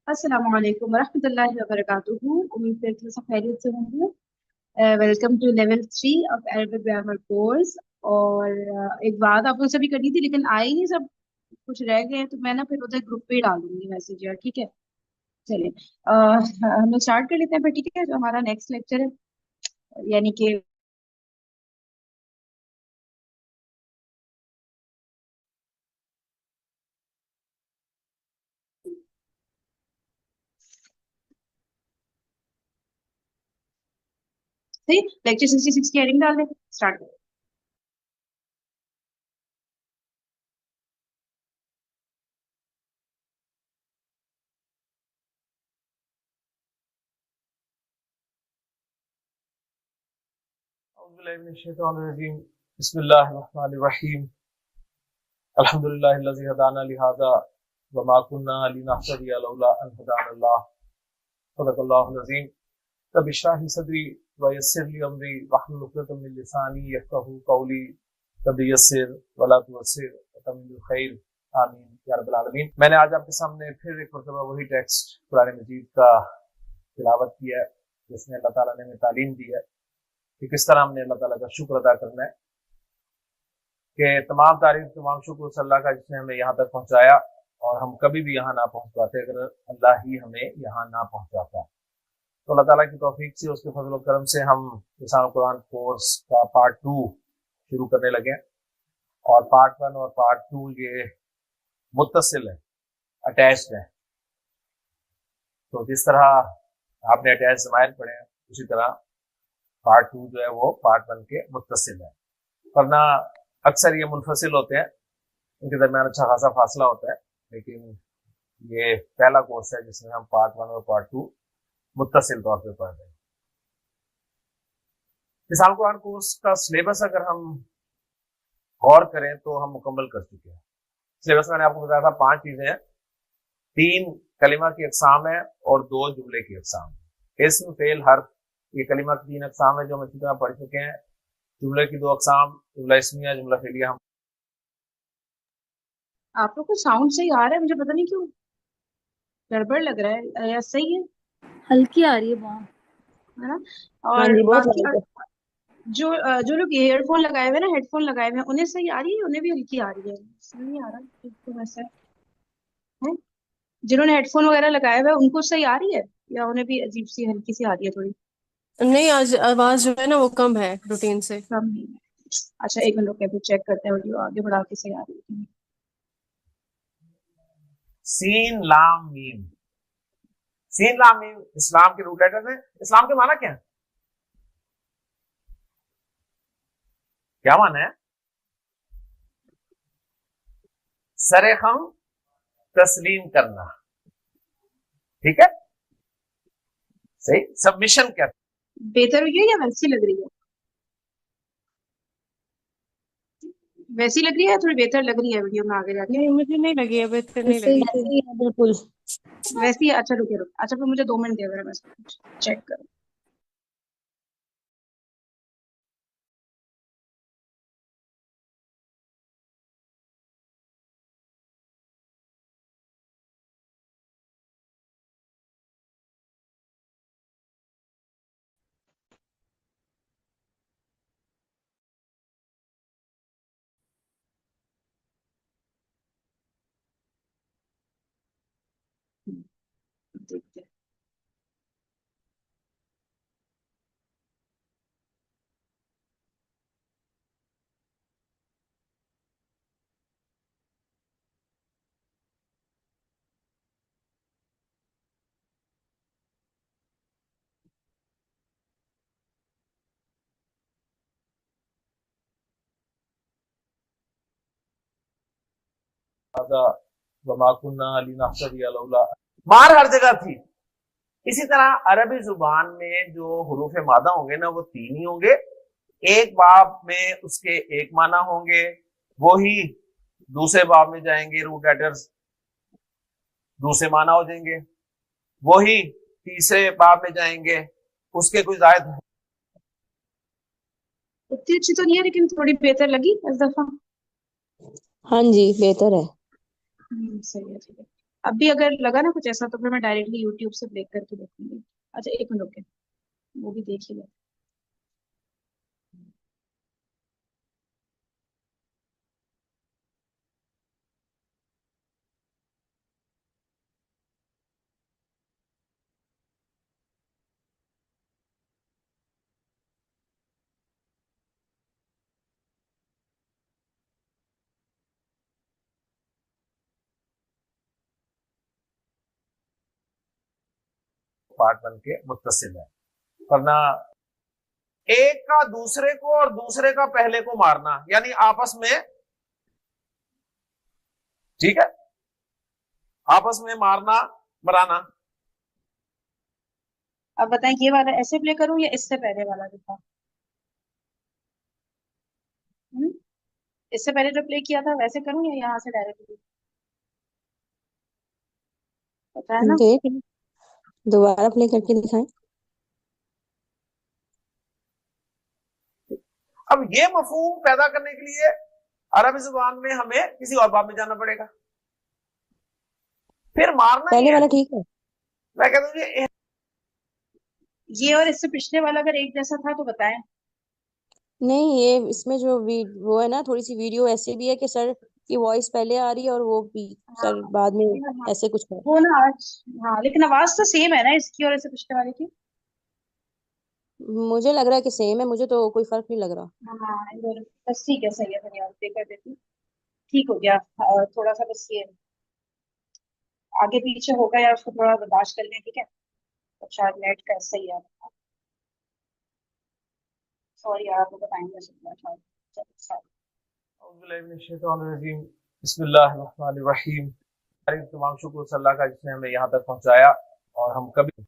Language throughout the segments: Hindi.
अस्सलाम वालेकुम वरहमतुल्लाहि वबरकातुहू। उम्मीद करती हूँ सब खैरियत से होंगे। Welcome to level 3 of Arabic grammar course. और एक बात आप लोग से भी करनी थी लेकिन आए ही नहीं सब, कुछ रह गए हैं, तो मैं ना फिर उधर ग्रुप पे ही डाल दूंगी मैसेज यार, ठीक है। चलिए, हम लोग स्टार्ट कर लेते हैं फिर, ठीक है। जो हमारा नेक्स्ट लेक्चर है, यानी कि सही, लेक्चर 66 की हेडिंग डाल दें, स्टार्ट करें। औज़ुबिल्लाहिमिनश्शैतानिर्रजीम। बिस्मिल्लाहिर्रहमानिर्रहीम। अल्हम्दुलिल्लाहिल्लज़ी हदाना लिहाज़ा व मा कुन्ना लिनहतदिया लौला अन हदानल्लाह। सदक़ल्लाहुल अज़ीम। रब्बि इश्रह ली सदरी व यस्सिर ली अमरी वहलुल उक़दतम मिन लिसानी यफ़क़हू क़ौली। रब्बि यस्सिर व ला तुअस्सिर व तम्मिल खैर। आमीन या रब्बल आलमीन। मैंने आज आपके सामने फिर एक मरतबा वही टेक्स्ट कुरान मजीद का तिलावत किया है जिसमें अल्लाह ताला ने हमें तालीम दी है कि किस तरह हमने अल्लाह ताला का शुक्र अदा करना है, कि तमाम तारीफ तमाम शुक्र उस अल्लाह का जिसने हमें यहाँ तक पहुंचाया, और हम कभी भी यहाँ ना पहुंच पाते अगर अल्लाह ही हमें यहाँ ना पहुंचाता। तो अल्लाह ताला की तौफीक से, उसके फजल और करम से हम लिसान कुरान कोर्स का पार्ट 2 शुरू करने लगे हैं। और पार्ट 1 और पार्ट 2 ये मुत्तसिल है, अटैच्ड है। तो जिस तरह आपने अटैच ज़मायर पढ़े हैं उसी तरह पार्ट 2 जो है वो पार्ट 1 के मुत्तसिल है, वरना अक्सर ये मुनफसिल होते हैं, इनके दरमियान अच्छा खासा फासला होता है। लेकिन ये पहला कोर्स है जिसमें हम पार्ट 1 और पार्ट 2 मुत्तसिल तौर पे पढ़ रहे हैं। मिसाल कुरान कोर्स का सिलेबस अगर हम गौर करें तो हम मुकम्मल कर चुके हैं। सिलेबस मैंने आपको बताया था 5 चीजें हैं, 3 कलिमा की अकसाम है और 2 जुमले की अकसाम है। इस्म, फेल, हर्फ, ये कलिमा की 3 अकसाम है जो हम अच्छी तरह पढ़ चुके हैं। जुमले की 2 अकसाम, जुमला इस्मिया, जुमला फेलिया। हम आप लोग को साउंड सही आ रहा है, मुझे पता नहीं क्यों गड़बड़ लग रहा है, या सही है हल्की आ रही है बहुत। है ना। हाँ और जी, बहुत बाकी हल्की। जो लोग ईयरफोन लगाए हुए हैं ना, हेडफोन लगाए हुए हैं, उन्हें सही आ रही है, उन्हें भी हल्की आ रही है, सही नहीं आ रहा तो वैसा है। जिन्होंने हेडफोन वगैरह लगाए हुए हैं उनको सही आ रही है, या उन्हें भी अजीब सी हल्की सी आ रही है, थोड़ी नहीं, आज आवाज जो है ना वो कम है रूटीन से। कम नहीं है। अच्छा, एक मिनट, फिर चेक करते हैं ऑडियो आगे बढ़ा के सही आ रही है। सीन लाम मीम, सीन लाम मीम इस्लाम के रूट लेटर्स हैं। इस्लाम के माना क्या है? क्या माना है? सरे हम तस्लीम करना, ठीक है, सही। सबमिशन क्या? बेहतर हुई है या वैसी लग रही है? वैसी लग रही है या थोड़ी बेहतर लग रही है वीडियो में आगे जाके? नहीं, मुझे नहीं लगी है, बेहतर नहीं ऐसे लगी। ही है बिल्कुल। वैसी है? अच्छा रुके रुके, अच्छा फिर मुझे 2 मिनट दे, अगर मैं चेक करूँ। देखते हैं। मार हर जगह थी। इसी तरह अरबी जुबान में जो हुरूफ मादा होंगे ना वो 3 ही होंगे। एक बाब में उसके एक माना होंगे, वो ही दूसरे बाब में जाएंगे, रूट लेटर्स दूसरे माना हो जाएंगे। वो ही तीसरे बाब में जाएंगे, उसके कोई जायद। उतनी अच्छी तो नहीं है लेकिन थोड़ी बेहतर लगी इस दफा। हाँ जी, बेहतर है। सही है, ठीक है। अब भी अगर लगा ना कुछ ऐसा तो फिर मैं डायरेक्टली यूट्यूब से ब्रेक करके देखूंगी। अच्छा, एक मिनट रुके, वो भी देख ही ले। पार्ट बन के मुत्तसिल है, वरना एक का दूसरे को और दूसरे का पहले को मारना यानी आपस में, ठीक है, आपस में मारना मराना। अब बताएं, ये वाला ऐसे प्ले करूं या इससे पहले वाला जो था? हम्म? इससे पहले जो प्ले किया था वैसे करूं या यहाँ से डायरेक्टली? पता है ना। देख दोबारा प्ले करके दिखाएं। अब ये मफहूम पैदा करने के लिए अरबी जुबान में हमें किसी और बाब में जाना पड़ेगा, फिर मारना ही पहले है। वाला ठीक है। मैं कहता हूँ ये और इससे पिछले वाला अगर एक जैसा था तो बताएं। नहीं, ये इसमें जो वो है ना, थोड़ी सी वीडियो ऐसे भी है कि सर की वॉइस पहले आ रही है और वो भी हाँ सर बाद में, हाँ, ऐसे कुछ है। वो ना आज। हाँ, लेकिन आवाज तो सेम है ना इसकी और इससे पिछले वाले की। मुझे लग रहा है कि सेम है, मुझे तो कोई फर्क नहीं लग रहा। हाँ इधर बस, ठीक है, सही है, धन्यवाद, पे कर देती हूँ। ठीक हो गया। थोड़ा सा बस ये आगे पीछे होगा या उसको थोड़ा बर्दाश्त कर लें, ठीक है। तो शायद नेट का सही है। सॉरी यार, आपको बताएंगे सुनना शायद। चलो, बिस्मिल्लाहिर्रहमानिर्रहीम। तमाम शुक्र उस अल्लाह का जिसने हमें यहाँ तक पहुंचाया, और हम कभी,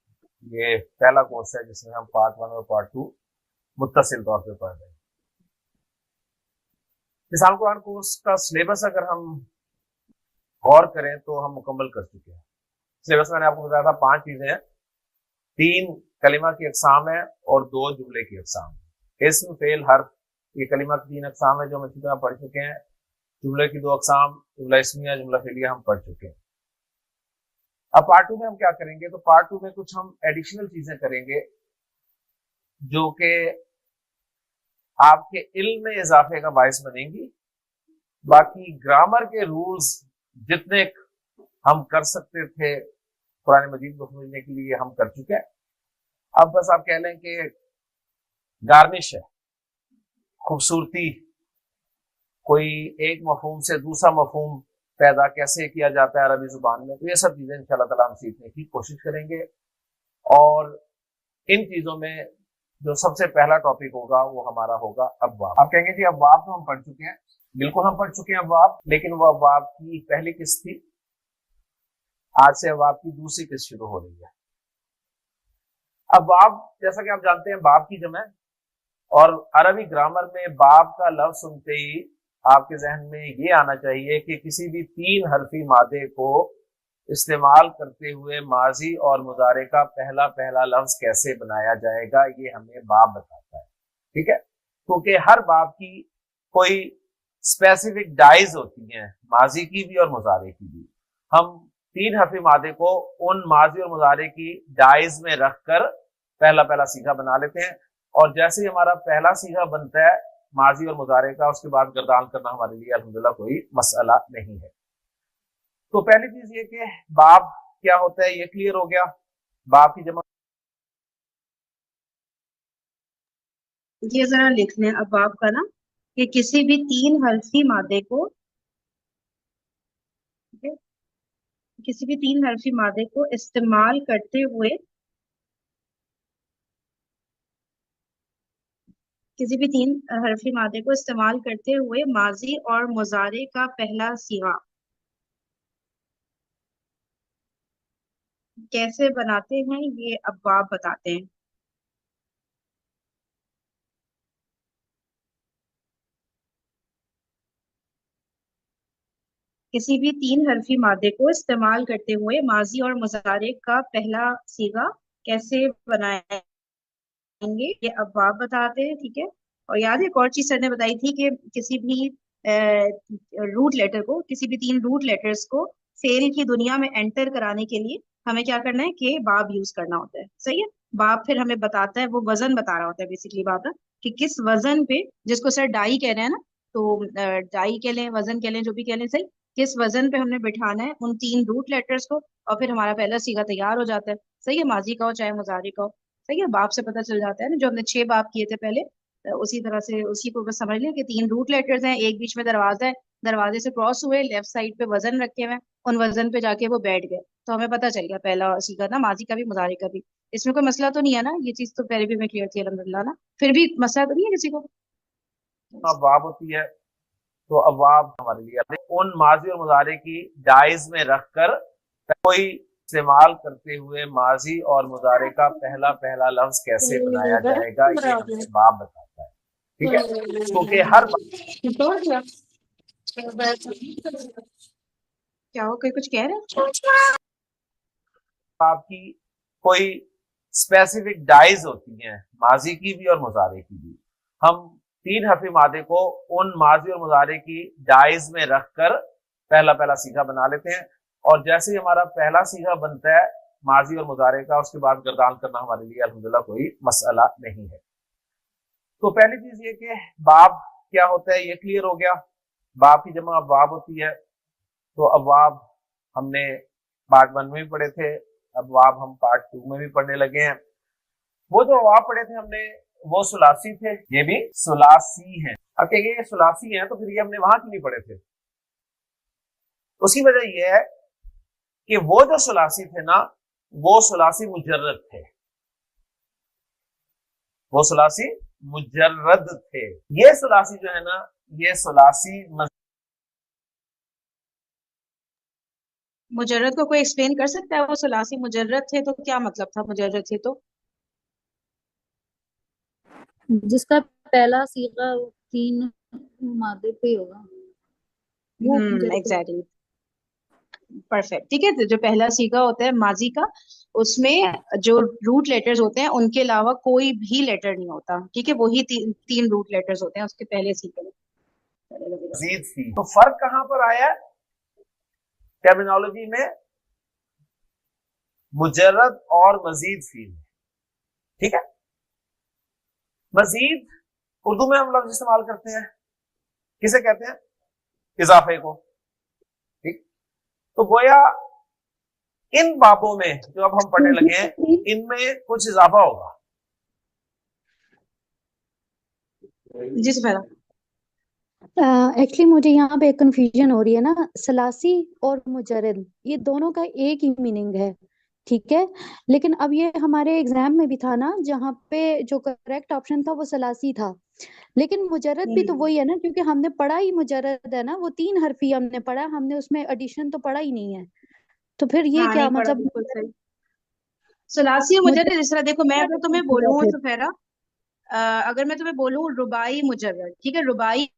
ये पहला कोर्स है जिसमें हम पार्ट 1 और पार्ट 2 मुत्तसिल तौर पे पढ़ रहे हैं। मिसाल कुरान कोर्स का सिलेबस अगर हम गौर करें तो हम मुकम्मल कर चुके हैं। सिलेबस मैंने आपको बताया था 5 चीजें हैं, 3 कलिमा की अकसाम है और 2 जुमले की अकसाम। इस्म, फेल, हर्फ, ये कलिमा की 3 अकसाम है जो हम अच्छी तरह पढ़ चुके हैं। जुमले की 2 अकसाम, जुमला इस्मिया, जुमला फेलिया, हम पढ़ चुके हैं। अब पार्ट 2 में हम क्या करेंगे, तो पार्ट 2 में कुछ हम एडिशनल चीजें करेंगे जो कि आपके इल्म में इजाफे का बायस बनेंगी। बाकी ग्रामर के रूल्स जितने हम कर सकते थे कुरान मजीद को समझने के लिए हम कर चुके हैं। अब बस आप कह लें कि गार्निश है, खूबसूरती, कोई एक मफहूम से दूसरा मफहूम पैदा कैसे किया जाता है अरबी जुबान में, तो ये सब चीजें इंशाल्लाह ताला हम सीखने की कोशिश करेंगे। और इन चीजों में जो सबसे पहला टॉपिक होगा वो हमारा होगा अब्वाब। आप कहेंगे जी अब्वाब तो हम पढ़ चुके हैं, बिल्कुल हम पढ़ चुके हैं अब्वाब, लेकिन वो अब्वाब की पहली किस्त थी, आज से अब्वाब की दूसरी किस्त शुरू हो रही है। अब्वाब जैसा कि आप जानते हैं बाब की जमा है, और अरबी ग्रामर में बाब का लफ्ज सुनते ही आपके जहन में ये आना चाहिए कि किसी भी 3 हरफी मादे को इस्तेमाल करते हुए माजी और मुजारे का पहला पहला लफ्ज कैसे बनाया जाएगा, ये हमें बाब बताता है। ठीक है, क्योंकि हर बाब की कोई स्पेसिफिक डाइज होती हैं, माजी की भी और मुजारे की भी। हम 3 हरफी मादे को उन माजी और मुजारे की डाइज में रखकर पहला पहला सीगा बना लेते हैं, और जैसे ही हमारा पहला सीगा बनता है माजी और मुजारे का, उसके बाद गर्दान करना हमारे लिए अल्हम्दुलिल्लाह कोई मसला नहीं है। तो पहली चीज ये कि बाब क्या होता है, ये क्लियर हो गया। बाब की जमा ये जरा लिख लें अब्वाब का ना, कि किसी भी 3 हरफी मादे को, ठीक है, किसी भी 3 हरफी मादे को इस्तेमाल करते हुए, किसी भी 3 हरफी मादे को इस्तेमाल करते हुए माजी और मुजारे का पहला सीगा कैसे बनाते हैं ये अब्वाब बताते हैं। किसी भी 3 हरफी मादे को इस्तेमाल करते हुए माजी और मुजारे का पहला सीगा कैसे बनाएंगे, ये अब्वाब बताते हैं, ठीक है। और याद है एक और चीज सर ने बताई थी कि किसी भी रूट लेटर को, किसी भी 3 रूट लेटर्स को फेल की दुनिया में एंटर कराने के लिए हमें क्या करना है कि बाब यूज करना होता है, सही है। बाब फिर हमें बताता है, वो वजन बता रहा होता है बेसिकली बाब ना, कि किस वजन पे, जिसको सर डाई कह रहे हैं ना, तो डाई कह लें, वजन कह लें, जो भी कह लें, सही। किस वजन पे हमने बिठाना है उन तीन रूट लेटर्स को, और फिर हमारा पहला सीगा तैयार हो जाता है, सही है। माजी का हो चाहे मुजारी का हो, सही है। बाप से पता चल जाता है ना, जो हमने 6 बाप किए थे पहले, उसी तरह से उसी को बस समझ लिया कि तीन रूट लेटर्स हैं, एक बीच में दरवाजा है, दरवाजे से क्रॉस हुए, लेफ्ट साइड पे वजन रखे हुए हैं, उन वजन पे जाके वो बैठ गए, तो हमें पता चल गया पहला सीखा ना, माजी का भी मुजारे का भी। इसमें कोई मसला तो नहीं है ना, ये चीज तो पहले भी मैं क्लियर थी अल्हम्दुलिल्लाह ना, फिर भी मसला तो नहीं है किसी को। अवाब होती है, तो अवाब हमारे लिए अपने उन माजी और मुजारे की डाइज में रखकर कोई इस्तेमाल करते हुए माजी और मुजारे का पहला पहला लफ्ज कैसे बनाया जाएगा, ये हमें बाब बताता है, ठीक है। क्योंकि हर क्या हो, कोई कुछ कह रहे हैं? बाब की कोई स्पेसिफिक डाइज होती हैं, माजी की भी और मुजारे की भी। हम तीन हरफी मादे को उन माजी और मुजारे की डाइज में रखकर पहला पहला सीगा बना लेते हैं, और जैसे ही हमारा पहला सीगा बनता है माजी और मुजारे का, उसके बाद गर्दान करना हमारे लिए अल्हम्दुलिल्लाह कोई मसला नहीं है। तो पहली चीज ये कि बाब क्या होता है, ये क्लियर हो गया। बाब की जमा अबवाब होती है, तो अबवाब हमने पार्ट 1 में भी पढ़े थे, अबवाब हम पार्ट 2 में भी पढ़ने लगे हैं। वो जो अबवाब पढ़े थे हमने, वो सुलासी थे, ये भी सुलासी हैं। अब कहेंगे ये सुलासी हैं, तो फिर ये हमने वहां क्यों नहीं पढ़े थे? उसकी वजह यह है कि वो जो सुलासी थे ना, वो सुलासी मुजर्रद थे, वो सुलासी मुजर्रद थे। ये सुलासी जो है ना, ये सुलासी मुजर्रद को कोई एक्सप्लेन कर सकता है? वो सुलासी मुजर्रद थे तो क्या मतलब था मुजर्रद थे तो? जिसका पहला सीगा तीन मादे पे होगा वो मुजर्रद। एग्जैक्टली, परफेक्ट, ठीक है। तो जो पहला सीगा होता है माजी का, उसमें जो रूट लेटर्स होते हैं उनके अलावा कोई भी लेटर नहीं होता, ठीक है। वही तीन रूट लेटर्स होते हैं उसके पहले सीगे में। मजीद थी, तो फर्क कहां पर आया टर्मिनोलॉजी में? मुजर्रद और मजीद फील, ठीक है। मजीद उर्दू में हम लफ्ज इस्तेमाल करते हैं, किसे कहते हैं? इजाफे को, ठीक। तो गोया इन बाबों में जो अब हम पढ़ने लगे हैं, इनमें कुछ इजाफा होगा। जी सफेरा, एक्चुअली मुझे यहाँ पे एक कंफ्यूजन हो रही है ना, सलासी और मुजर्रद ये दोनों का एक ही मीनिंग है, ठीक है। लेकिन अब ये हमारे एग्जाम में भी था ना, जहाँ पे जो करेक्ट ऑप्शन था वो सलासी था, लेकिन मुजर्रद भी तो वही है ना, क्योंकि हमने पढ़ा ही मुजर्रद है ना, वो तीन हरफी हमने पढ़ा, हमने उसमें एडिशन तो पढ़ा ही नहीं है, तो फिर ये हाँ क्या नहीं पढ़ा, मतलब बिल्कुल सही। सुलासी और मुजर्रद, जिस तरह देखो, मैं अगर तुम्हें बोलूँ मुजर्रद सफेरा, अगर मैं तुम्हें बोलूँ रुबाई मुजर्रद, ठीक है, रुबाई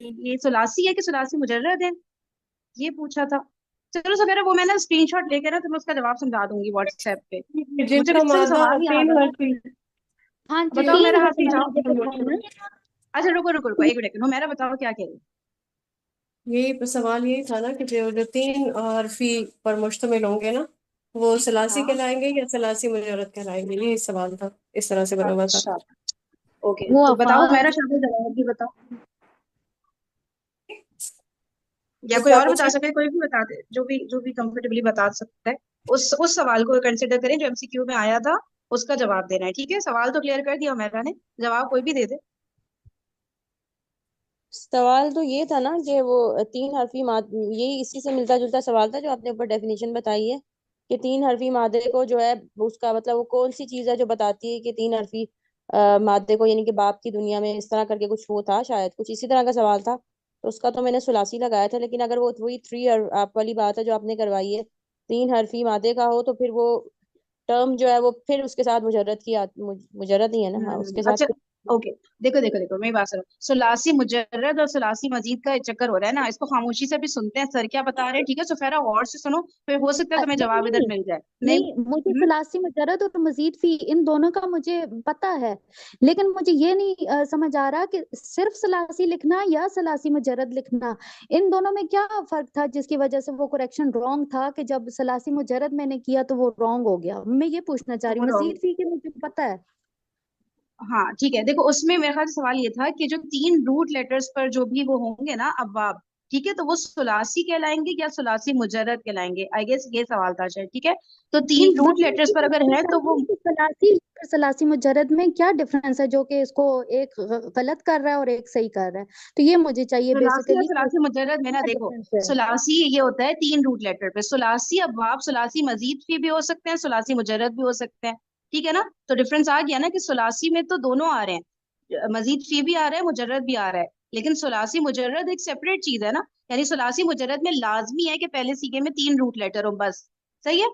ये सुलासी है कि सुलासी मुजर्रद है, ये पूछा था। चलो सफेरा, वो मैं ना स्क्रीनशॉट लेके ना तुम्हें उसका जवाब समझा दूंगी व्हाट्सएप पे। मुझे जिनका फिर से मादा सवाल नहीं आ तीन रहा था। हरफी, हाँ जी, बताओ तीन मेरा, हाथ हरफी समझाओ। मादे पे है ना। अच्छा रुको रुको रुको, एक मिनट, मेरा बताओ क्या कह रही है। यही सवाल यही था ना कि जो जो तीन हरफी पर मुश्तमिल होंगे ना, वो सलासी हाँ, कहलाएंगे या सलासी मुजर्रद कहलाएंगे, यही सवाल था, इस तरह से बना हुआ था। अच्छा, ओके, वो तो बताओ अफाल मेरा शामिल जवाब भी बताओ, या कोई किसका और बता पूछे? सके, कोई भी बता दे, जो भी कंफर्टेबली बता सकता है। उस सवाल को कंसिडर करें जो एमसीक्यू में आया था, उसका जवाब देना है, ठीक है। सवाल तो क्लियर कर दिया मैंने, जवाब कोई भी दे दे। सवाल तो ये था ना कि वो तीन हरफी माद, ये इसी से मिलता जुलता सवाल था जो आपने ऊपर डेफिनेशन बताई है, कि तीन हरफी मादे को जो है, उसका मतलब वो कौन सी चीज है जो बताती है कि तीन हरफी मादे को, यानी कि बाप की दुनिया में इस तरह करके कुछ वो था, शायद कुछ इसी तरह का सवाल था, तो उसका तो मैंने सुलासी लगाया था। लेकिन अगर वो वही थ्री आप वाली बात है जो आपने करवाई है, तीन हरफी मादे का हो, तो फिर वो टर्म जो है वो फिर उसके साथ मुजर्रद की मुजर्रद ही है ना, हाँ उसके साथ अच्छा, ओके, देखो देखो देखो, मेरी बात सुनो। सुलासी मुजर्रद और सुलासी मजीद का चक्कर हो रहा है ना, इसको खामोशी से भी सुनते हैं सर क्या बता रहे हैं, ठीक है? सुफेरा गौर से सुनो, फिर हो सकता है तुम्हें नहीं जवाब इधर नहीं मिल जाए। नहीं। नहीं, मुझे सलासी मुजर्रद और मजीद फी इन दोनों का मुझे पता है, लेकिन मुझे ये नहीं समझ आ रहा कि सिर्फ सलासी लिखना या सलासी मुजर्रद लिखना, इन दोनों में क्या फर्क था जिसकी वजह से वो करेक्शन रॉन्ग था, कि जब सलासी मुजर्रद मैंने किया तो वो रॉन्ग हो गया। मैं ये पूछना चाह रही हूँ, वो मजीद फी के मुझे पता है। हाँ ठीक है, देखो उसमें मेरे ख्याल से सवाल ये था कि जो तीन रूट लेटर्स पर जो भी वो होंगे ना अब्वाब, ठीक है, तो वो सुलासी कहलाएंगे या सुलासी मुजर्रद कहलाएंगे, आई गेस ये सवाल था शायद, ठीक है? तो तीन ठीक, रूट बस लेटर्स मुझे पर ये अगर है तो वो बताइए कि सलासी और सलासी मुजर्रद में क्या डिफरेंस है, जो कि इसको एक गलत कर रहा है और एक सही कर रहा है, तो ये मुझे चाहिए सुलासी और बेसिकली कि सुलासी मुजर्रद में ना क्या देखो, डिफरेंस है। सुलासी ये होता है तीन रूट लेटर पे, सुलासी अब्वाब सुलासी मजीद भी हो सकते हैं, सुलासी मुजर्रद भी हो सकते हैं, ठीक है ना? तो डिफरेंस आ गया ना कि सुलासी में तो दोनों आ रहे हैं, मजीद फी भी आ रहा है, मुजर्रद भी आ रहा है, लेकिन सुलासी मुजर्रद एक सेपरेट चीज है ना। यानी सुलासी मुजर्रद में लाजमी है कि पहले सीखे में तीन रूट लेटर हो बस। सही है।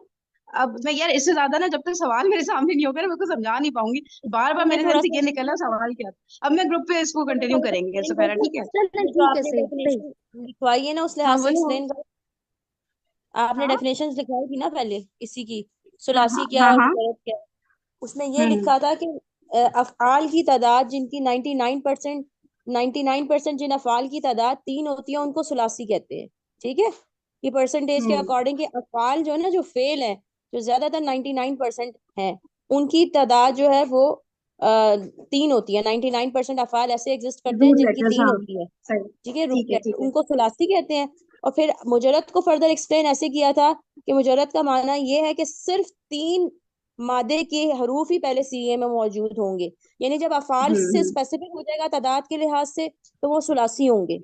अब मैं यार इससे ज्यादा ना, जब तक सवाल मेरे सामने नहीं होगा ना, मैं को समझा नहीं पाऊंगी। बार बार हमें मेरे जहन थोड़ा से सा ये निकला सवाल क्या था। अब मैं ग्रुप पे इसको हमें कंटिन्यू थोड़ा सा करेंगे एक्सप्लेन सफेरा, करो, ठीक है? चलें, जो ठीक है, आपने सही सही। डेफिनेशन लिखवाई है ना उस हाँ लिहाज से बोलो। एक्सप्लेन करो। आपने हाँ डेफिनेशंस लिखवाई थी ना पहले इसी की, हाँ सुलासी हाँ क्या हाँ है और हाँ। मुजर्रद क्या है। उसमें ये हम्म लिखा था कि अफआल की तादाद जिनकी 99% जिन अफआल की तादाद तीन होती है उनको सुलासी कहते हैं। ठीक है, ये परसेंटेज के हम्म। अकॉर्डिंग के अफआल जो है ना, जो फेल है, जो ज्यादातर 99% है, उनकी तादाद जो है वो तीन होती है। 99% अफआल ऐसे एग्जिस्ट करते हैं रूट जिनकी लेटर्स, तीन हाँ होती है। सही। ठीक है, रूट ठीक है लेटर ठीक है। उनको सुलासी कहते हैं। और फिर मुजरद को फर्दर एक्सप्लेन ऐसे किया था कि मुजरद का माना ये है कि सिर्फ तीन मादे के हरूफ ही पहले सीए में मौजूद होंगे। यानी जब अफाल से हम्म। स्पेसिफिक हो जाएगा तादाद के लिहाज से तो वो सुलासी होंगे।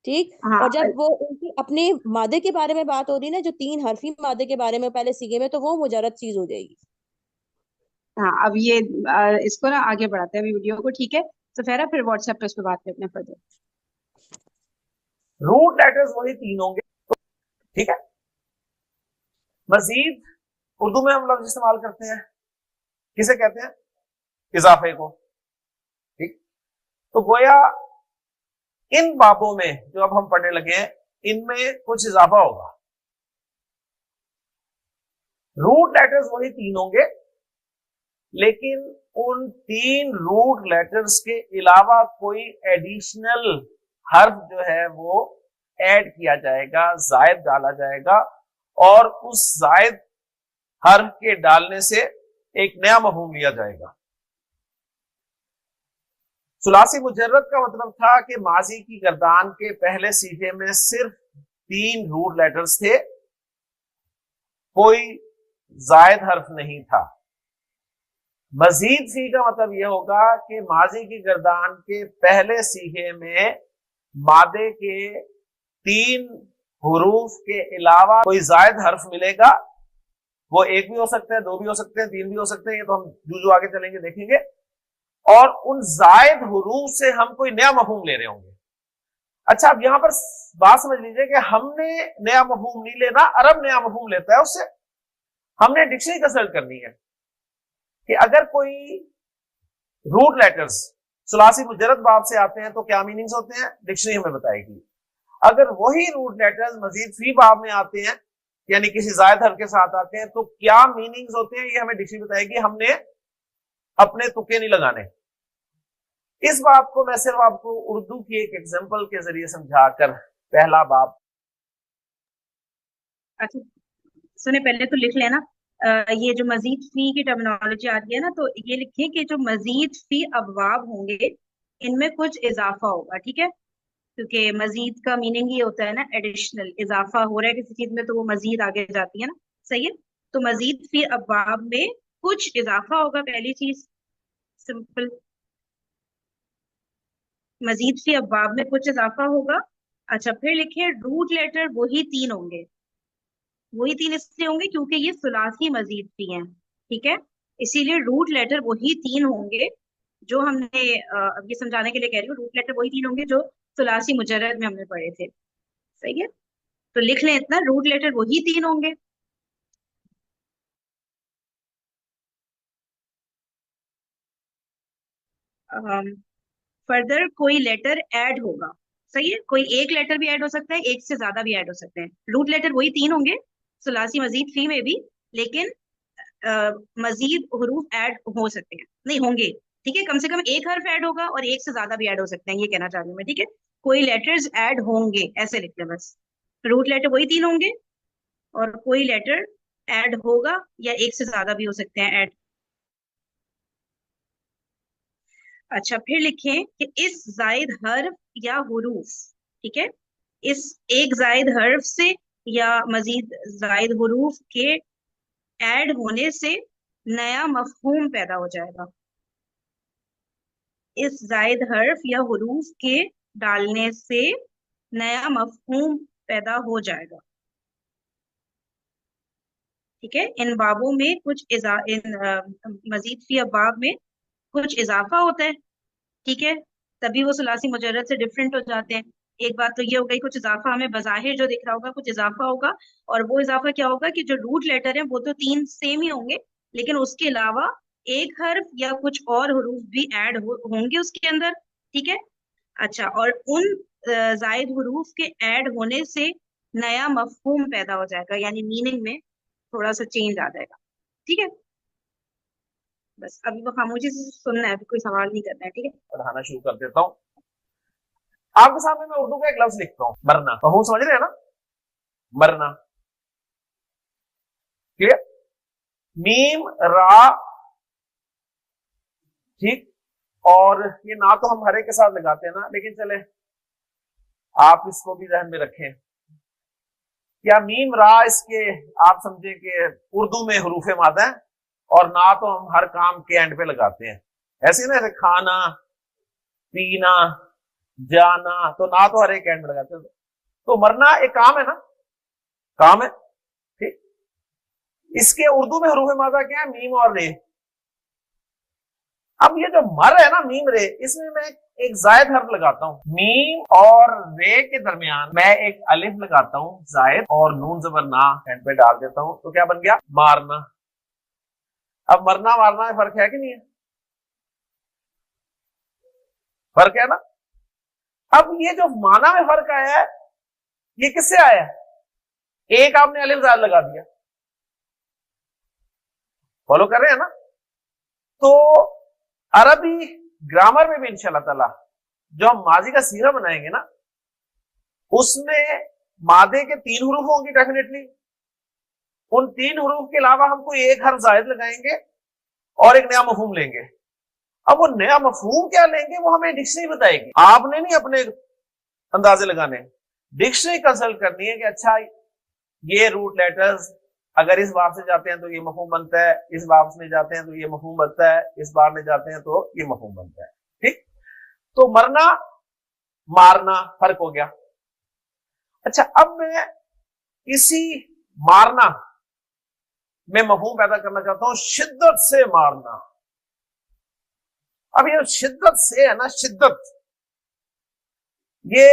ठीक। हाँ और जब वो उनकी अपने मादे के बारे में बात हो रही है ना, जो तीन हरफी मादे के बारे में पहले सीगे में, तो वो मुजरद चीज हो जाएगी। हाँ, अब ये इसको ना आगे बढ़ाते हैं अभी वीडियो को, ठीक है? सफेरा फिर व्हाट्सएप पे इस पे बात करते हैं फर्दर। रूट लेटर्स वही तीन होंगे, ठीक है। मजीद उर्दू में हम लफ्ज इस्तेमाल करते हैं, किसे कहते हैं? इजाफे को। ठीक। तो गोया इन बाबों में जो अब हम पढ़ने लगे हैं, इनमें कुछ इजाफा होगा। रूट लेटर्स वही तीन होंगे, लेकिन उन तीन रूट लेटर्स के अलावा कोई एडिशनल हर्फ जो है वो ऐड किया जाएगा, जायद डाला जाएगा, और उस जायद हर्फ के डालने से एक नया मफहूम लिया जाएगा। सुलासी मुजर्रद का मतलब था कि माजी की गर्दान के पहले सीखे में सिर्फ तीन रूट लेटर्स थे, कोई जायद हर्फ नहीं था। मजीद सी का मतलब यह होगा कि माजी की गर्दान के पहले सीखे में मादे के तीन हुरूफ के अलावा कोई जायद हर्फ मिलेगा। वो एक भी हो सकते हैं, दो भी हो सकते हैं, तीन भी हो सकते हैं, ये तो हम जो आगे चलेंगे देखेंगे। और उन जायद हुरूफ से हम कोई नया मफहूम ले रहे होंगे। अच्छा, अब यहां पर बात समझ लीजिए कि हमने नया मफहूम नहीं लेना, अरब नया मफहूम लेता है उससे। हमने डिक्शनरी कंसल्ट करनी है कि अगर कोई रूट लेटर्स सुलासी मुजर्रद बाब से आते हैं तो क्या मीनिंग्स होते हैं, डिक्शनरी हमें बताएगी। अगर वही रूट लेटर्स मजीद फी बाब में आते हैं, यानी किसी जायद हर्फ के साथ आते हैं, तो क्या मीनिंग्स होते हैं, ये हमें डिक्शनरी बताएगी। हमने अपने तुक्के नहीं लगाने। इस बात को मैं सिर्फ आपको उर्दू की एक एग्जांपल के जरिए समझाकर पहला बाब। अच्छा सुने, पहले तो लिख लेना, ये जो मजीद फी की टर्मिनोलॉजी आती है ना, तो ये लिखिए कि जो मजीद फी अबवाब होंगे इनमें कुछ इजाफा होगा, ठीक है? क्योंकि मजीद का मीनिंग ये होता है ना, एडिशनल, इजाफा हो रहा है किसी चीज में तो वो मजीद आगे जाती है ना। सही है। तो मजीद फी अबवाब में कुछ इजाफा होगा, पहली चीज, सिंपल। मजीद फी अबवाब में कुछ इजाफा होगा। अच्छा, फिर लिखिए रूट लेटर वही तीन होंगे। वही तीन इसलिए होंगे क्योंकि ये सुलासी मजीद फी हैं, ठीक है? इसीलिए रूट लेटर वही तीन होंगे जो हमने अब ये समझाने के लिए कह रही हूँ, रूट लेटर वही तीन होंगे जो सुलासी मुजर्रद में हमने पढ़े थे। सही है। तो लिख लें इतना, रूट लेटर वही तीन होंगे। फर्दर कोई लेटर ऐड होगा, सही है, कोई एक लेटर भी ऐड हो सकता है, एक से ज्यादा भी ऐड हो सकते हैं। रूट लेटर वही 3 होंगे सुलासी मजीद फी में भी, लेकिन मजीद हरूफ ऐड हो सकते हैं, नहीं होंगे, ठीक है, कम से कम एक हर्फ ऐड होगा और एक से ज्यादा भी ऐड हो सकते हैं, ये कहना चाह रही हूँ मैं, ठीक है। कोई लेटर्स ऐड होंगे ऐसे लिख लें बस। रूट लेटर वही 3 होंगे और कोई लेटर ऐड होगा या एक से ज्यादा भी हो सकते हैं ऐड। अच्छा, फिर लिखें कि इस जायद हर्फ या हुरूफ, ठीक है, इस एक जायद हर्फ से या मजीद जायद हुरूफ के ऐड होने से नया मफहूम पैदा हो जाएगा। इस जायद हर्फ या हुरूफ के डालने से नया मफहूम पैदा हो जाएगा, ठीक है। इन बाबों में कुछ मजीद फी अबाब में कुछ इजाफा होता है, ठीक है, तभी वो सुलासी मुजर्रद से डिफरेंट हो जाते हैं। एक बात तो ये हो गई, कुछ इजाफा हमें बज़ाहिर जो दिख रहा होगा कुछ इजाफा होगा, और वो इजाफा क्या होगा कि जो रूट लेटर है वो तो 3 सेम ही होंगे, लेकिन उसके अलावा एक हर्फ या कुछ और हरूफ भी ऐड होंगे उसके अंदर, ठीक है। अच्छा, और उन जायद हरूफ के ऐड होने से नया मफहूम पैदा हो जाएगा, यानी मीनिंग में थोड़ा सा चेंज आ जाएगा, ठीक है। बस अभी वो खामोशी से सुनना है, अभी कोई सवाल नहीं करना है, ठीक है। पढ़ाना शुरू कर देता हूँ। आपके सामने मैं उर्दू का एक लफ्ज लिखता हूँ, मरना। मफहूम समझ रहे हैं ना, मरना, क्लियर। मीम रा, ठीक, और ये ना तो हम हरे के साथ लगाते हैं ना, लेकिन चले आप इसको भी ध्यान में रखें। क्या मीम रा इसके आप समझे कि उर्दू में हरूफ मादा है, और ना तो हम हर काम के एंड पे लगाते हैं, ऐसे ना, ऐसे खाना पीना जाना, तो ना तो हर एक एंड में लगाते हैं। तो मरना एक काम है ना, काम है, ठीक। इसके उर्दू में हरूफ मादा क्या है, मीम और रे। अब ये जो मर है ना, मीम रे, इसमें मैं एक जायद हर्फ लगाता हूं, मीम और रे के दरमियान मैं एक अलिफ लगाता हूं जायद, और नून जबर ना एंड पे डाल देता हूं, तो क्या बन गया, मारना। अब मरना मारना में फर्क है कि नहीं है, फर्क है ना। अब ये जो माना में फर्क आया है, ये किससे आया है, एक आपने अलिफ जायद लगा दिया, फॉलो कर रहे हैं ना। तो अरबी ग्रामर में भी इंशाल्लाह ताला जो हम माजी का सीगा बनाएंगे ना, उसमें मादे के 3 हरूफ होंगे डेफिनेटली, उन 3 हरूफ के अलावा हम कोई एक हर्फ जायद लगाएंगे और एक नया मफहूम लेंगे। अब वो नया मफहूम क्या लेंगे वो हमें डिक्शनरी बताएगी, आपने नहीं अपने अंदाजे लगाने, डिक्शनरी कंसल्ट करनी है कि अच्छा ये रूट लेटर्स अगर इस बाब से जाते हैं तो ये मफहूम बनता है, इस बाब में जाते हैं तो ये मफहूम बनता है, इस बाब में जाते हैं तो ये मफहूम बनता है, ठीक। तो मरना मारना फर्क हो गया। अच्छा, अब मैं इसी मारना में मफहूम पैदा करना चाहता हूं, शिद्दत से मारना। अब ये शिद्दत से है ना, शिद्दत, ये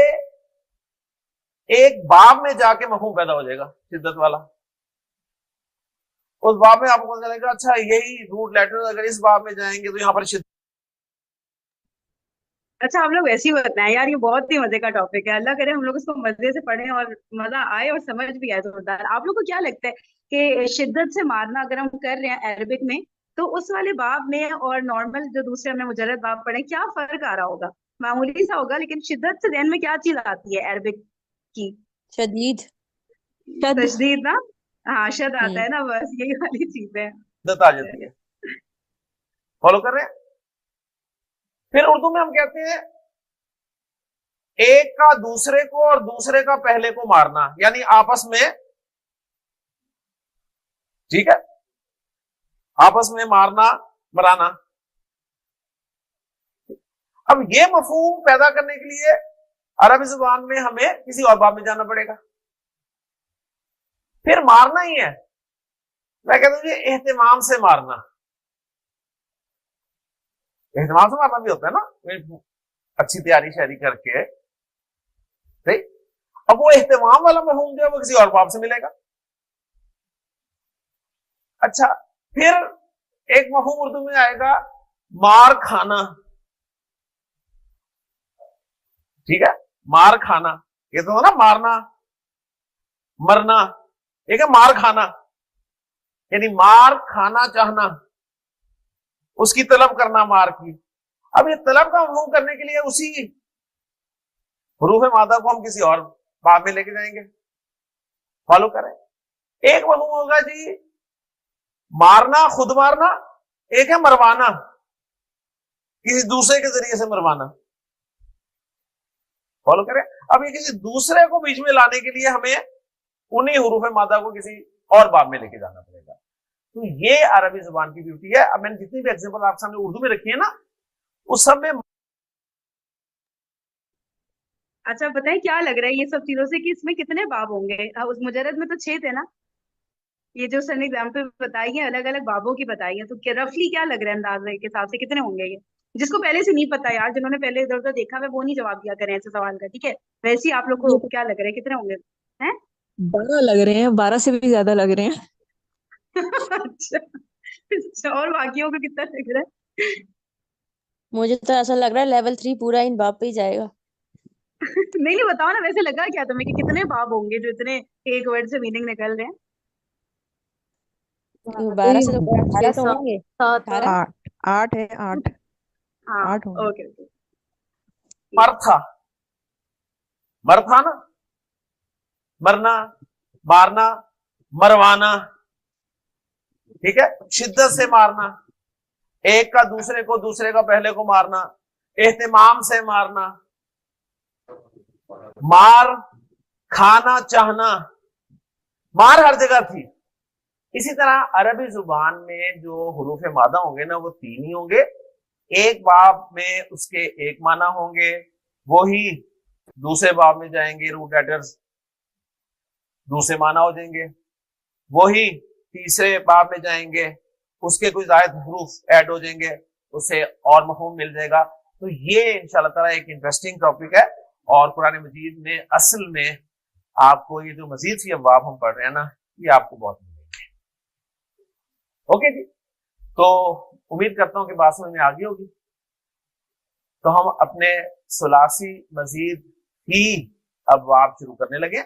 एक बाब में जाके मफहूम पैदा हो जाएगा शिद्दत वाला, उस बाब में आपको पता चलेगा अच्छा यही रूट लेटर अगर इस बाब में जाएंगे तो यहां पर शिद्दत। अच्छा, हम लोग वैसे ही बताएं यार, ये बहुत ही मजे का टॉपिक है, अल्लाह करे हम लोग इसको मजे से पढ़ें और मजा आए और समझ भी आए जोरदार। आप लोग को क्या लगता है कि शिद्दत से मारना अगर हम कर रहे हैं अरबिक में, तो उस वाले बाब में और नॉर्मल जो दूसरे हमने मुजर्रद बाब पढ़े, क्या फर्क आ रहा होगा? मामूली सा होगा, लेकिन शिद्दत से ध्यान में क्या चीज आती है अरबिक की? शदीद, शद, तशदीद ना, हाँ शद आता है ना, बस यही वाली चीज है, शिद्दत आ जाती है, फॉलो कर रहे हैं। फिर उर्दू में हम कहते हैं एक का दूसरे को और दूसरे का पहले को मारना, यानी आपस में, ठीक है, आपस में मारना मराना। अब ये मफहूम पैदा करने के लिए अरबी जुबान में हमें किसी और बाब में जाना पड़ेगा। फिर मारना ही है, मैं कहता हूं ये एहतिमाम से मारना, एहतिमाम से मारना भी होता है ना, अच्छी तैयारी शहरी करके, ठीक। अब वो एहतिमाम वाला मफहूम जो है वो किसी और बाब से मिलेगा। अच्छा, फिर एक मफहूम उर्दू में आएगा मार खाना, ठीक है। मार खाना, ये तो ना मारना, मरना, एक है मार खाना, यानी मार खाना चाहना, उसकी तलब करना मार की। अब ये तलब का मफहूम करने के लिए उसी हरूफ मादा को हम किसी और बाब में लेके जाएंगे। फॉलो करें। एक मफहूम होगा जी मारना, खुद मारना, एक है मरवाना, किसी दूसरे के जरिए से मरवाना। फॉलो करें। अब ये किसी दूसरे को बीच में लाने के लिए हमें उन्हीं हरूफ मादा को किसी और बाब में लेके जाना पड़ेगा। तो ये अरबी जुबान की ब्यूटी है। अब मैंने जितनी भी एग्जांपल आपके सामने उर्दू में रखी है ना, उस सब में अच्छा बताइए क्या लग रहा है ये सब चीजों से कि इसमें कितने बाब होंगे? उस मुजर्रद में तो 6 थे ना, ये जो सर ने एग्जाम्पल बताई है अलग अलग बाबों की बताई है, तो क्या रफली क्या लग रहा है अंदाजे के हिसाब से कितने होंगे ये? जिसको पहले से नहीं पता यार, जिन्होंने पहले इधर उधर देखा है वो नहीं जवाब दिया करें ऐसे सवाल का, ठीक है? वैसे ही आप लोग को ये तो क्या लग रहा है कितने होंगे हैं? 12 लग रहे हैं, 12 से भी ज्यादा लग रहे हैं। अच्छा। अच्छा, और बाकियों को कितना लग रहा है? मुझे तो ऐसा लग रहा है लेवल 3 पूरा इन बाप पे ही जाएगा। नहीं नहीं, बताओ ना वैसे लगा क्या तुम्हें कि कितने बाब होंगे जो इतने एक वर्ड से मीनिंग निकल रहे हैं? 12 से तो 18 तो 6 होंगे। 7 18। 8 8 है, 8 हाँ 8 होंगे। Okay okay. मर था, मर था ना, मरना, मारना, मरवाना, ठीक है। शिद्दत से मारना, एक का दूसरे को, दूसरे का पहले को मारना, एहतिमाम से मारना, मार खाना चाहना, मार हर जगह थी। इसी तरह अरबी जुबान में जो हुरूफ मादा होंगे ना वो 3 ही होंगे। एक बाब में उसके एक माना होंगे, वो ही दूसरे बाब में जाएंगे, रूट लेटर्स दूसरे माना हो जाएंगे। वही तीसरे बाब में जाएंगे, उसके कोई जायद हरूफ ऐड हो जाएंगे, उसे और मफहूम मिल जाएगा। तो ये इंशाल्लाह ताला एक इंटरेस्टिंग टॉपिक है। और कुरान मजीद में असल में आपको ये जो मजीद सी अबवाब हम पढ़ रहे हैं ना, ये आपको बहुत मिलेंगे। ओके जी, तो उम्मीद करता हूं कि बात समझ में आ गई होगी। तो हम अपने सुलासी मजीद ही अबवाब शुरू करने लगे।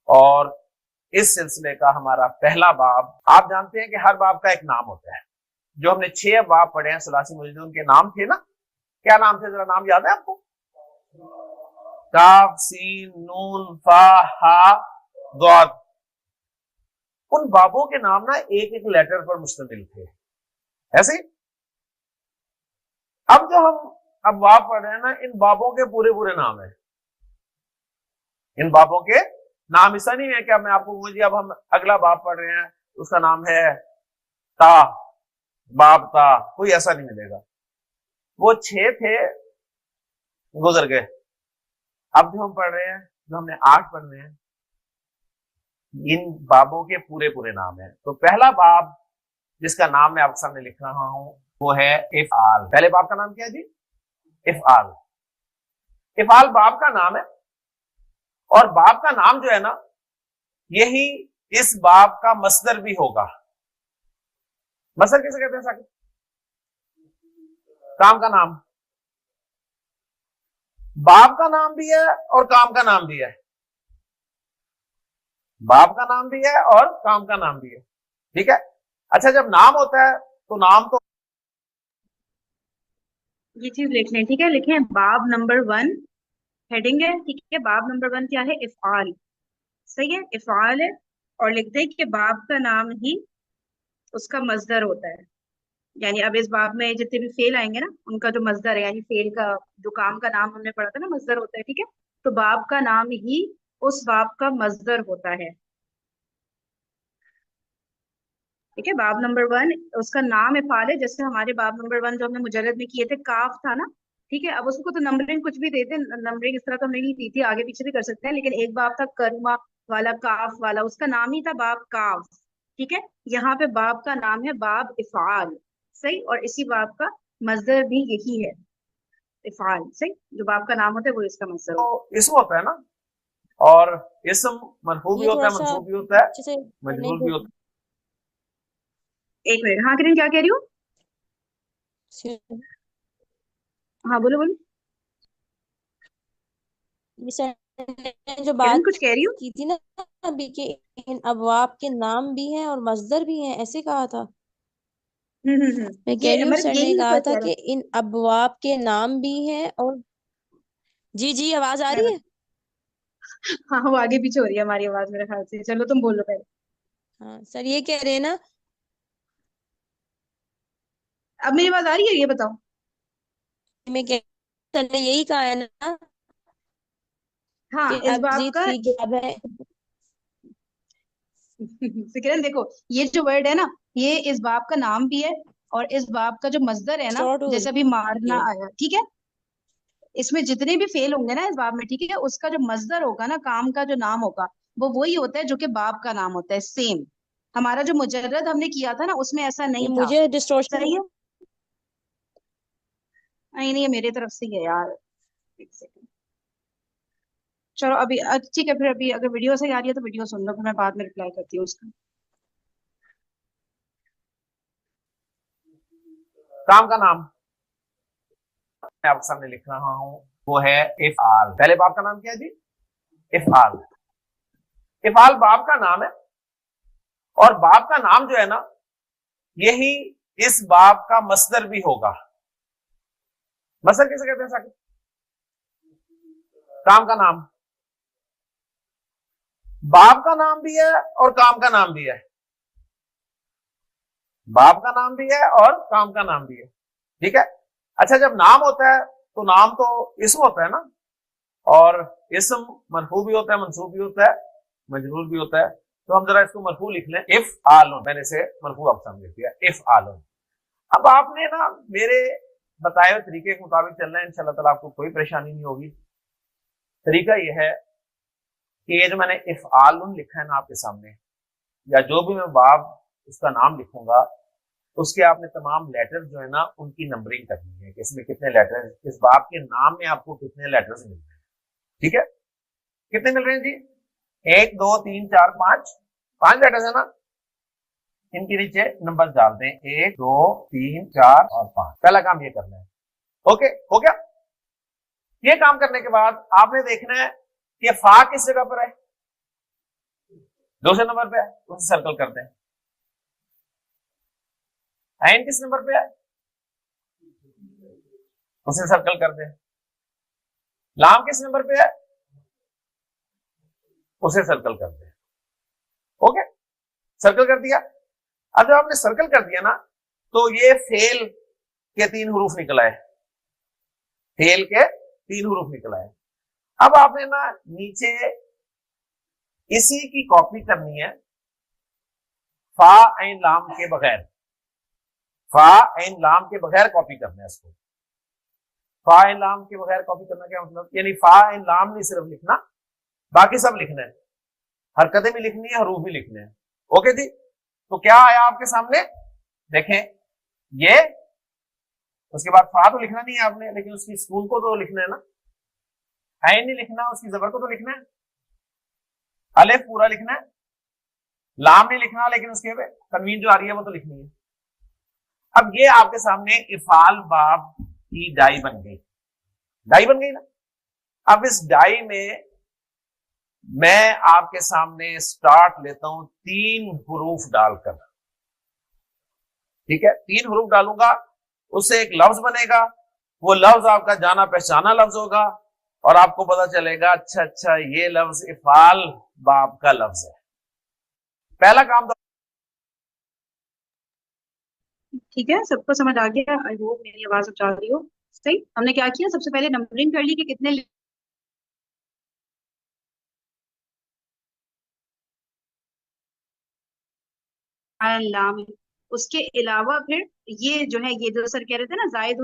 और इस सिलसिले का हमारा पहला बाब, आप जानते हैं कि हर बाब का एक नाम होता है। जो हमने 6 बाब पढ़े हैं सुलासी मजीद, उनके नाम थे ना, क्या नाम थे? जरा नाम याद है आपको? काफ, सीन, नून, फा, हा, दौद। उन बाबों के नाम ना एक एक लेटर पर मुश्तमिल थे, ऐसे। अब जो हम अब बाब पढ़ रहे हैं ना, इन बाबों के पूरे पूरे नाम है। इन बाबों के नाम ऐसा नहीं है कि अब मैं आपको कहूँ जी अब हम अगला बाब पढ़ रहे हैं उसका नाम है ता, बाब ता, कोई ऐसा नहीं मिलेगा। वो 6 थे, गुजर गए। अब जो हम पढ़ रहे हैं, जो हमने 8 पढ़ने हैं, इन बाबों के पूरे पूरे नाम है। तो पहला बाब जिसका नाम मैं आपके सामने लिख रहा हूं वो है इफ़आल। पहले बाब का नाम क्या है जी? इफ़आल। इफ़आल बाब का नाम है। और बाब का नाम जो है ना, यही इस बाब का मसदर भी होगा। मसदर किसे कहते हैं साकिब? काम का नाम। बाब का नाम भी है और काम का नाम भी है। बाब का नाम भी है और काम का नाम भी है, ठीक है। अच्छा, जब नाम होता है तो नाम तो ये चीज लिख लें, ठीक है? लिखें बाब नंबर 1 हेडिंग है, ठीक है? बाब नंबर 1 क्या है? इफ़आल। सही है, इफ़आल है। और लिख दें कि बाब का नाम ही उसका मजदर होता है। यानी अब इस बाब में जितने भी फेल आएंगे ना, उनका जो मजदर है, यानी फेल का जो काम का नाम हमने पढ़ा था ना, मजदर होता है, ठीक है? तो बाब का नाम ही उस बाब का मजदर होता है, ठीक है? बाब नंबर 1 उसका नाम इफ़ाल है। जैसे हमारे बाब नंबर 1 जो हमने मुजर्रद में किए थे, काफ था ना, ठीक है? अब उसको तो नंबरिंग कुछ भी देते, नंबरिंग इस तरह तो हमने नहीं दी थी, आगे पीछे भी कर सकते हैं, लेकिन एक बाब था करमा वाला, काफ वाला, उसका नाम ही था बाब काफ, ठीक है? यहाँ पे बाब का नाम है बाब इफ़ाल, सही। और इसी बाब का मजदर भी यही है, इफ़ाल, सही। जो बाब का नाम होता है वो इसका मजदर होता इसम होता है ना, और इसम मरफू भी ये होता थोड़ा है, सा मंसूब भी होता है, अच्छे से पढ़ने मजरूर भी होता है। है। एक मिनट, हाँ किरण क्या कह रही हो? को। हाँ बोलो बोलो। ये सर ने जो किरण बात कुछ कह रही हो? की थी ना अभी कि इन अबवाब के नाम भी हैं और मस्दर भी हैं, ऐसे कहा था। मैं कह रही ये हूँ मतलब सर ने यही कहा पर था कह रहा कि इन अबवाब के नाम भी हैं और जी जी आवाज आ रही मैं है। हाँ, वो आगे पीछे हो रही है हमारी आवाज मेरे ख्याल से। चलो तुम बोलो पहले। हाँ सर ये कह रहे हैं ना, अब मेरी आवाज आ रही है, ये बताओ। मैं कह सर ने यही कहा है ना हाँ, कि इस बात अजीत का फी किताब है। किरण देखो, ये जो वर्ड है ना, ये इस बाब का नाम भी है, और इस बाब का जो मजदर है ना, शॉर्ट हो जैसे अभी रही मारना है। आया, ठीक है, इसमें जितने भी फेल होंगे ना इस बाब में, ठीक है, उसका जो मजदर होगा ना, काम का जो नाम होगा, वो वही होता है जो कि बाब का नाम होता है, सेम। हमारा जो मुजर्रद हमने किया था ना, उसमें ऐसा ये नहीं था। मुझे डिस्टॉर्शन, सही है। नहीं नहीं, ये मेरे तरफ से ही है यार। एक सेकंड। चलो अभी ठीक है, फिर अभी अगर वीडियो से आ रही है तो वीडियो सुन लो, फिर मैं बाद में रिप्लाई करती हूँ उसका। काम का नाम मैं आपके सामने लिख रहा हूं, वो है इफ़आल। पहले बाप का नाम क्या है जी? इफ़आल। इफ़आल बाप का नाम है, और बाप का नाम जो है ना, यही इस बाप का मसदर भी होगा। मसदर किसे कहते हैं साकिब? काम का नाम। बाप का नाम भी है और काम का नाम भी है। बाप का नाम भी है और काम का नाम भी है, ठीक है। अच्छा, जब नाम होता है तो नाम तो इस्म होता है ना, और इस्म मरफू भी होता है, मंसूब भी होता है, मजरूर भी होता है। तो हम जरा इसको मरफू लिख लें, इफ आलुन। मैंने इसे मरफू आपके सामने लिख दिया, इफ आलुन। अब आपने ना मेरे बताए हुए तरीके के मुताबिक चलना है, इंशाल्लाह ताला आपको कोई परेशानी नहीं होगी। तरीका यह है कि ये जो मैंने इफ आलुन लिखा है ना आपके सामने, या जो भी मैं बाब उसका नाम लिखूंगा, उसके आपने तमाम लेटर जो है ना उनकी नंबरिंग करनी है कि इसमें कितने लेटर, इस बाब के नाम में आपको कितने लेटर्स मिल रहे हैं, ठीक है। कितने मिल रहे हैं जी? 1 2 3 4 5, 5 लेटर्स है ना। इनके नीचे नंबर डाल दें, 1 2 3 4 और 5। पहला काम ये करना है। ओके, हो गया। ये काम करने के बाद आपने देखना है कि फा किस जगह पर है, दूसरे नंबर पे है, उसे सर्कल करते हैं। आइन किस नंबर पे है, उसे सर्कल कर दें। लाम किस नंबर पे है, उसे सर्कल कर दें। ओके, सर्कल कर दिया। अब जब आपने सर्कल कर दिया ना, तो ये फेल के 3 हरूफ निकल आए, फेल के 3 हरूफ निकल आए। अब आपने ना नीचे इसी की कॉपी करनी है, फा ऐन लाम के बगैर, फा ऐन लाम के बगैर कॉपी करना है इसको। फा ऐन लाम के बगैर कॉपी करना क्या मतलब, यानी फा ऐन लाम नहीं सिर्फ लिखना, बाकी सब लिखना है, हरकतें भी लिखनी है, हरूफ भी लिखने हैं। ओके जी, तो क्या आया आपके सामने, देखें ये। उसके बाद फा तो लिखना नहीं है आपने, लेकिन उसकी स्कूल को तो लिखना है ना। ऐन नहीं लिखना, उसकी जबर को तो लिखना है। अलिफ पूरा लिखना है। लाम नहीं लिखना, लेकिन उसके पे तनवीन जो आ रही है वो तो लिखनी है। अब ये आपके सामने इफाल बाब की डाई बन गई, डाई बन गई ना। अब इस डाई में मैं आपके सामने स्टार्ट लेता हूं 3 हरूफ डालकर, ठीक है। 3 हरूफ डालूंगा, उससे एक लफ्ज बनेगा, वो लफ्ज आपका जाना पहचाना लफ्ज होगा, और आपको पता चलेगा अच्छा अच्छा ये लफ्ज इफाल बाब का लफ्ज है। पहला काम तो ठीक है, सबको समझ आ गया? आई होप मेरी आवाज अब जा रही हो। सही, हमने क्या किया, सबसे पहले नंबरिंग कर ली कि कितने लाम है। उसके अलावा फिर ये जो है, ये जो सर कह रहे थे ना, जायद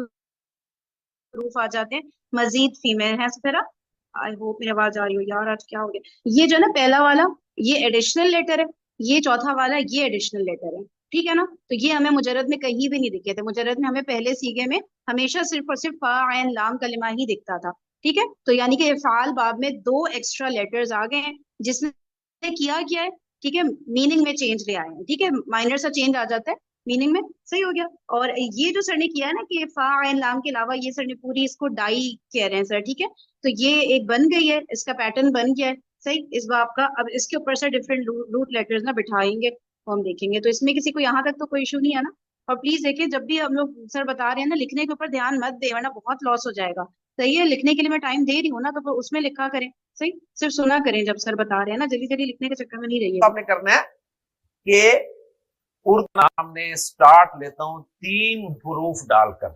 हरूफ आ जाते हैं, मजीद फीमेल है इस तरह। आई होप मेरी आवाज आ रही हो यार, आज क्या हो गया। ये जो है ना पहला वाला, ये एडिशनल लेटर है। ये चौथा वाला, ये एडिशनल लेटर है, ठीक है ना। तो ये हमें मुजर्रद में कहीं भी नहीं दिखे थे। मुजर्रद में हमें पहले सीगे में हमेशा सिर्फ और सिर्फ फा ऐन लाम कलिमा ही दिखता था, ठीक है। तो यानी कि इफ़ाल बाब में 2 एक्स्ट्रा लेटर्स आ गए हैं, जिसने किया क्या है, ठीक है, मीनिंग में चेंज ले आए हैं, ठीक है, माइनर सा चेंज आ जाता है मीनिंग में। सही हो गया। और ये जो सर ने किया है ना कि फा ऐन लाम के अलावा, ये सर ने पूरी इसको डाई कह रहे हैं सर, ठीक है। तो ये एक बन गई है, इसका पैटर्न बन गया है सही इस बाब का। अब इसके ऊपर से डिफरेंट रूट लेटर्स ना बिठाएंगे तो हम देखेंगे। तो इसमें किसी को यहाँ तक तो कोई इशू नहीं है ना। और प्लीज देखिए, जब भी हम लोग सर बता रहे हैं ना, लिखने के ऊपर ध्यान मत दे वरना बहुत लॉस हो जाएगा। सही है, लिखने के लिए मैं टाइम दे रही हूँ ना, तो फिर उसमें लिखा करें। सही, सिर्फ सुना करें जब सर बता रहे हैं ना, जल्दी जल्दी लिखने के चक्कर में नहीं रहिए। तो आपने करना है कि उर्दू नाम ने स्टार्ट लेता हूं 3 हरूफ डालकर।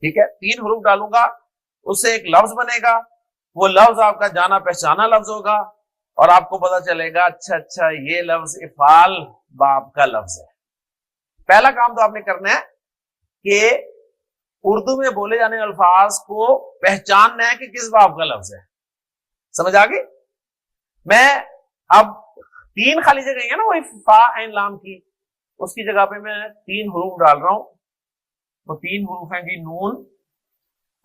ठीक है, 3 हरूफ डालूंगा, उससे एक लफ्ज बनेगा। वो लफ्ज आपका जाना पहचाना लफ्ज होगा और आपको पता चलेगा अच्छा अच्छा ये लफ्ज इफाल बाब का लफ्ज है। पहला काम तो आपने करना है कि उर्दू में बोले जाने वाले अल्फाज को पहचानना है कि किस बाब का लफ्ज है। समझ आ गई? मैं अब 3 खाली जगह है ना वही फा एन लाम की, उसकी जगह पे मैं 3 हरूफ डाल रहा हूं। तो 3 हरूफ हैं जी, नून,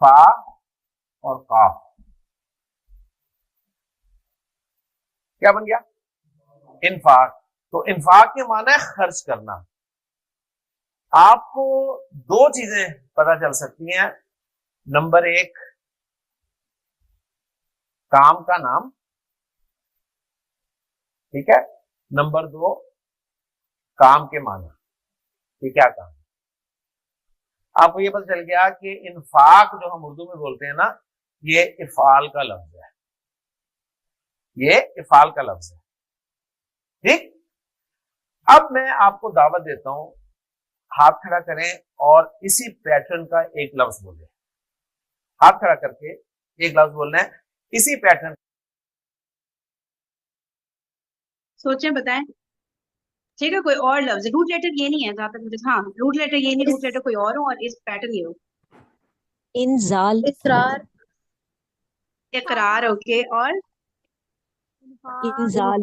फा और काफ। क्या बन गया? इन्फाक। तो इन्फाक के माना है खर्च करना। आपको 2 चीजें पता चल सकती हैं। नंबर 1, काम का नाम, ठीक है। नंबर 2, काम के माना, ये क्या काम। आपको ये पता चल गया कि इन्फाक जो हम उर्दू में बोलते हैं ना, ये इफाल का लफ्ज है, ये इफाल का लफ्ज है। ठीक, अब मैं आपको दावत देता हूं, हाथ खड़ा करें और इसी पैटर्न का एक लफ्ज बोले। हाथ खड़ा करके एक लफ्ज बोलना है इसी पैटर्न। सोचें, बताएं। ठीक है, कोई और लफ्ज, रूट लेटर ये नहीं है जहां तक मुझे, हाँ रूट लेटर ये नहीं, रूट लेटर कोई और हो और इस पैटर्न ये हो। इंजाल, इकरार, इकरार, ओके। और इंजाल,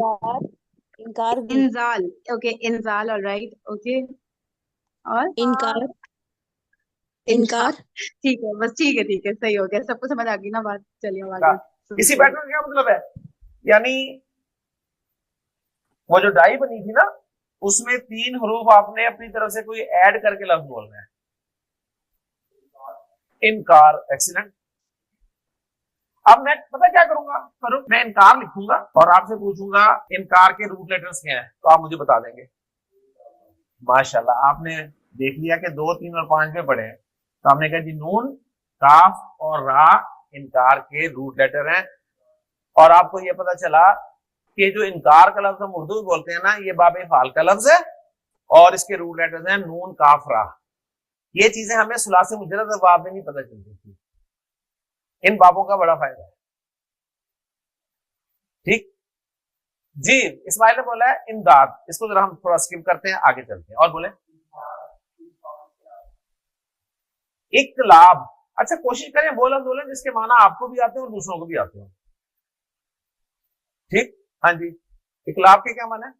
इनकार भी। इंजाल, ओके, इंजाल, ऑलराइट, ओके। और इनकार, इनकार, ठीक है, बस ठीक है, सही हो गया, सबको समझ आ गई ना बात। चलिए अब आगे। इसी पैटर्न का क्या मतलब है? यानी वो जो डाई बनी थी ना, उसमें 3 हरूफ आपने अपनी तरफ से कोई ऐड करके लफ्ज बोलना है। इनकार, एक्सीलेंट। अब मैं पता क्या करूंगा, मैं इनकार लिखूंगा और आपसे पूछूंगा इनकार के रूट लेटर्स क्या हैं, तो आप मुझे बता देंगे। माशाल्लाह, आपने देख लिया कि 2, 3 और 5 में पढ़े हैं। तो आपने कहा जी नून, काफ और रा इनकार के रूट लेटर हैं। और आपको यह पता चला कि जो इनकार का लफ्ज हम उर्दू में बोलते हैं ना, ये बाबे फाल का लफ्ज है और इसके रूट लेटर्स हैं नून, काफ, रा। ये चीजें हमें सुलासे मुजरद बाब में नहीं पता चलती थी। इन बाबों का बड़ा फायदा है। ठीक जी, इस्माइल ने बोला है इमदाद, इसको जरा हम थोड़ा स्किप करते हैं, आगे चलते हैं और बोले इकलाब। अच्छा, कोशिश करें वो लफ्ज बोले जिसके माना आपको भी आते हैं और दूसरों को भी आते हैं। ठीक, हाँ जी। इकलाब के क्या माना है?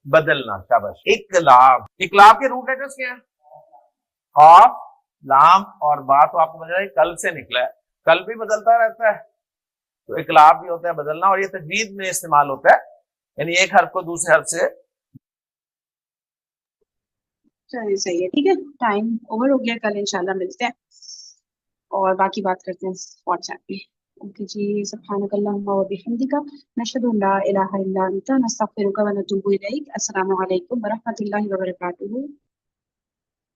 बदलना, शाबाश। इकलाब, इकलाब के रूट लेटर्स क्या है? खौफ, लाम और बा। तो आपको पता है कल से निकला है, कल भी बदलता रहता है, तो इकलाब भी होता है बदलना, और ये तजवीद में इस्तेमाल होता है, यानी एक हर्फ को दूसरे हर्फ से। चलिए सही है, ठीक है, टाइम ओवर हो गया, कल इंशाल्लाह मिलते हैं और बाकी बात करते हैं व्हाट्सएप पे। ओके जी, सुब्हानकल्लाहुम्मा व बिहम्दिका, नशहदु अन ला इलाहा इल्ला अंता, नस्तगफिरुका व नतूबु इलैक। अस्सलामु अलैकुम व रहमतुल्लाहि व बरकातुहू।